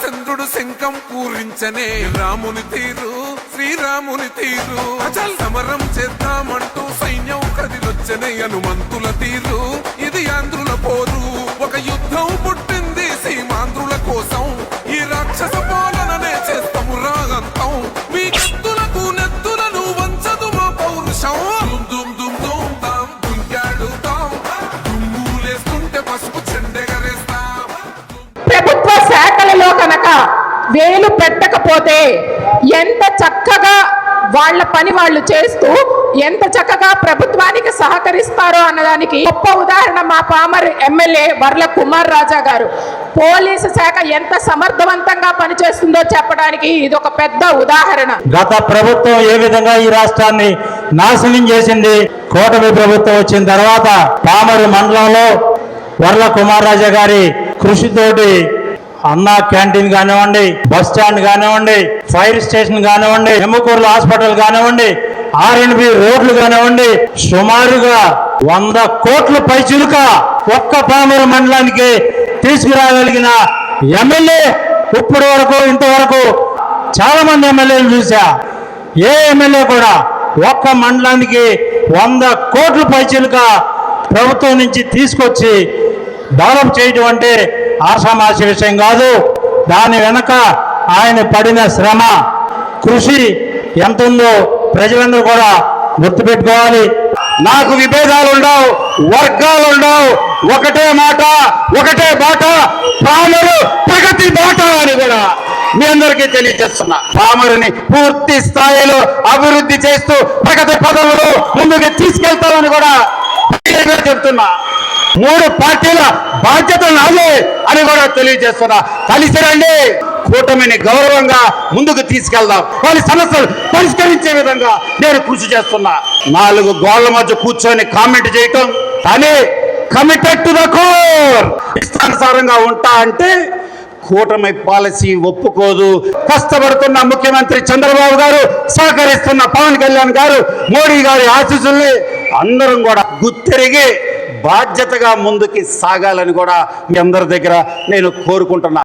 చంద్రుడు శంఖం పూరించనే రాముని తీరు శ్రీరాముని తీరు అచల్ సమరం చేద్దామంటూ సైన్యం కదిలొచ్చనే హనుమంతుల తీరు ఇది ఆంధ్రుల పోరు ఒక యుద్ధం పుట్టింది సీమాంధ్రుల కోసం ఈ రాక్షస పాలననే చేస్తాము రాగంతం మీ కత్తులకు నెత్తులను వంచదు మా పౌరుషం దుమ్ దుమ్ దుమ్ తాం దుంకాడుతాం దుమ్ములేస్తుంటే పసుపు చెండెగరేస్తాం. ప్రభుత్వ శాఖలలో కనుక వేలు పెట్టకపోతే ఎంత చక్కగా వాళ్ళ పని వాళ్ళు చేస్తూ ఎంత చక్కగా ప్రభుత్వానికి సహకరిస్తారో అన్నదానికి గొప్ప ఉదాహరణ మా పామర్ ఎమ్మెల్యే వర్ల కుమార్ రాజా గారు. పోలీసు శాఖ ఎంత సమర్థవంతంగా పనిచేస్తుందో చెప్పడానికి ఇది ఒక పెద్ద ఉదాహరణ. గత ప్రభుత్వం ఏ విధంగా ఈ రాష్ట్రాన్ని నాశనం చేసింది, కూటమి ప్రభుత్వం వచ్చిన తర్వాత పామరు మండలంలో వర్ల కుమార్ రాజా గారి కృషితోటి అన్నా క్యాంటీన్ కానివ్వండి, బస్ స్టాండ్ కానివ్వండి, ఫైర్ స్టేషన్ కానివ్వండి, ఎమ్మకూరులో హాస్పిటల్ కానివ్వండి, R&B రోడ్లు కానివ్వండి, సుమారుగా 100 కోట్ల పైచులుక ఒక్క పామరు మండలానికి తీసుకురాగలిగిన ఎమ్మెల్యే ఇప్పటి వరకు ఇంతవరకు చాలా మంది ఎమ్మెల్యేలు చూసా. ఏ ఎమ్మెల్యే కూడా ఒక్క మండలానికి 100 కోట్ల పైచులుక ప్రభుత్వం నుంచి తీసుకొచ్చి డెవలప్ చేయడం అంటే ఆషామాషి విషయం కాదు. దాని వెనక ఆయన పడిన శ్రమ కృషి ఎంత ఉందో ప్రజలందరూ కూడా గుర్తుపెట్టుకోవాలి. నాకు విభేదాలు ఉండవు, వర్గాలు ఉండవు, ఒకటే మాట ఒకటే బాట, పామరు ప్రగతి బాట అని కూడా మీ అందరికీ తెలియజేస్తున్నా. పామరుని పూర్తి స్థాయిలో అభివృద్ధి చేస్తూ ప్రగతి పదవులు ముందుకు తీసుకెళ్తామని కూడా చెప్తున్నా. 3 పార్టీల బాధ్యత నాదే అని కూడా తెలియజేస్తున్నా. కలిసి రండి, కూటమిని గౌరవంగా ముందుకు తీసుకెళ్దాం, వాళ్ళ సమస్యలు పరిష్కరించే విధంగా నేను కృషి చేస్తున్నా. 4 గోళ్ల మధ్య కూర్చొని కామెంట్ చేయటం కానీ కమిటెడ్ టు ద కోర్ ఇష్టానుసారంగా ఉంటా అంటే కూటమి పాలసీ ఒప్పుకోదు. కష్టపడుతున్న ముఖ్యమంత్రి చంద్రబాబు గారు, సహకరిస్తున్న పవన్ కళ్యాణ్ గారు, మోడీ గారి ఆశీస్సుల్ని అందరం కూడా గుర్తిరిగి బాధ్యతగా ముందుకి సాగాలని కూడా మీ అందరి దగ్గర నేను కోరుకుంటున్నా.